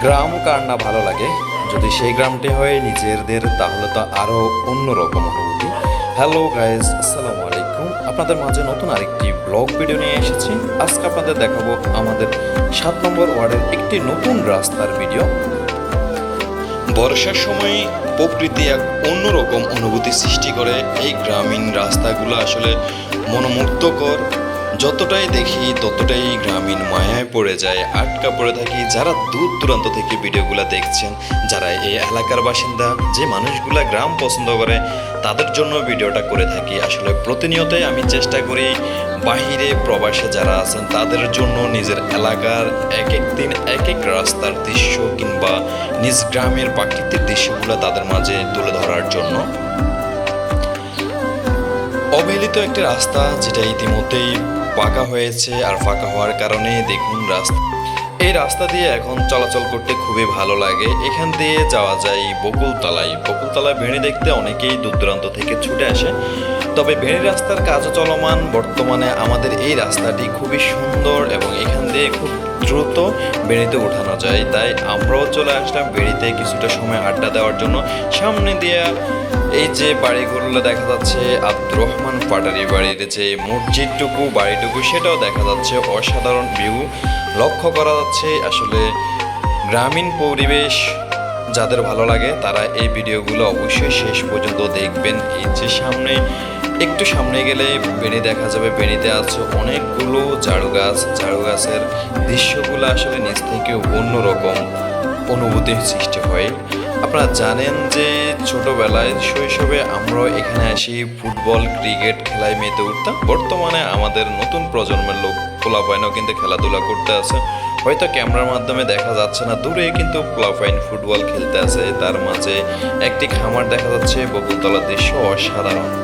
গ্রাম কার না ভালো লাগে, যদি সেই গ্রামটি হয় নিজেদের তাহলে তো আরও অন্যরকম অনুভূতি। হ্যালো গাইজ, আসসালামু আলাইকুম। আপনাদের মাঝে নতুন আরেকটি ব্লগ ভিডিও নিয়ে এসেছি। আজকে আপনাদের দেখাবো আমাদের 7 নম্বর ওয়ার্ডের একটি নতুন রাস্তার ভিডিও। বর্ষার সময় প্রকৃতি এক অন্যরকম অনুভূতি সৃষ্টি করে। এই গ্রামীণ রাস্তাগুলো আসলে মনোমুগ্ধকর। যতটাই দেখি ততটাই গ্রামীণ মায়ায় পড়ে যায়, আটকা পড়ে থাকি। যারা দূর দূরান্ত থেকে ভিডিওগুলো দেখছেন, যারা এই এলাকার বাসিন্দা, যে মানুষগুলা গ্রাম পছন্দ করে, তাদের জন্য ভিডিওটা করে থাকি। আসলে প্রতিনিয়তই আমি চেষ্টা করি বাহিরে প্রবাসে যারা আছেন তাদের জন্য নিজের এলাকার এক এক দিন এক এক রাস্তার দৃশ্য কিংবা নিজ গ্রামের প্রাকৃতিক দৃশ্যগুলো তাদের মাঝে তুলে ধরার জন্য। অবহেলিত একটি রাস্তা যেটা ইতিমধ্যেই পাকা হয়েছে, আর পাকা হওয়ার কারণে দেখুন এই রাস্তা দিয়ে এখন চলাচল করতে খুবই ভালো লাগে। এখান দিয়ে যাওয়া যায় বকুলতলায় ভেড়ি দেখতে অনেকেই দূর দূরান্ত থেকে ছুটে আসে। তবে ভেড়ি রাস্তার কাজও চলমান বর্তমানে। আমাদের এই রাস্তাটি খুবই সুন্দর এবং এখান দিয়ে খুব দ্রুত বেড়িতে ওঠানো যায়। তাই আমরাও চলে আসলাম বেড়িতে কিছুটা সময় আড্ডা দেওয়ার জন্য। সামনে দিয়ে এই যে বাড়িগুলো দেখা যাচ্ছে, আব্দুর রহমান পাটারি বাড়ির যে বাড়িটুকু সেটাও দেখা যাচ্ছে। অসাধারণ ভিউ লক্ষ্য করা যাচ্ছে। আসলে গ্রামীণ পরিবেশ যাদের ভালো লাগে তারা এই ভিডিওগুলো অবশ্যই শেষ পর্যন্ত দেখবেন। এই যে একটু সামনে গেলে বেড়ি দেখা যাবে। বেড়িতে আছে অনেকগুলো ঝাড়ু গাছের দৃশ্যগুলো আসলে নিচ থেকে অন্যরকম অনুভূতির সৃষ্টি হয়। আপনারা জানেন যে ছোটবেলায় শৈশবে আমরাও এখানে আসি ফুটবল ক্রিকেট খেলায় মেতে উঠতাম। বর্তমানে আমাদের নতুন প্রজন্মের পোলাপাইনও কিন্তু খেলাধুলা করতে আছে। হয়তো ক্যামেরার মাধ্যমে দেখা যাচ্ছে না, দূরে কিন্তু পোলাপাইন ফুটবল খেলতে আছে। তার মাঝে একটি খামার দেখা যাচ্ছে, বকুলতলার দৃশ্য অসাধারণ।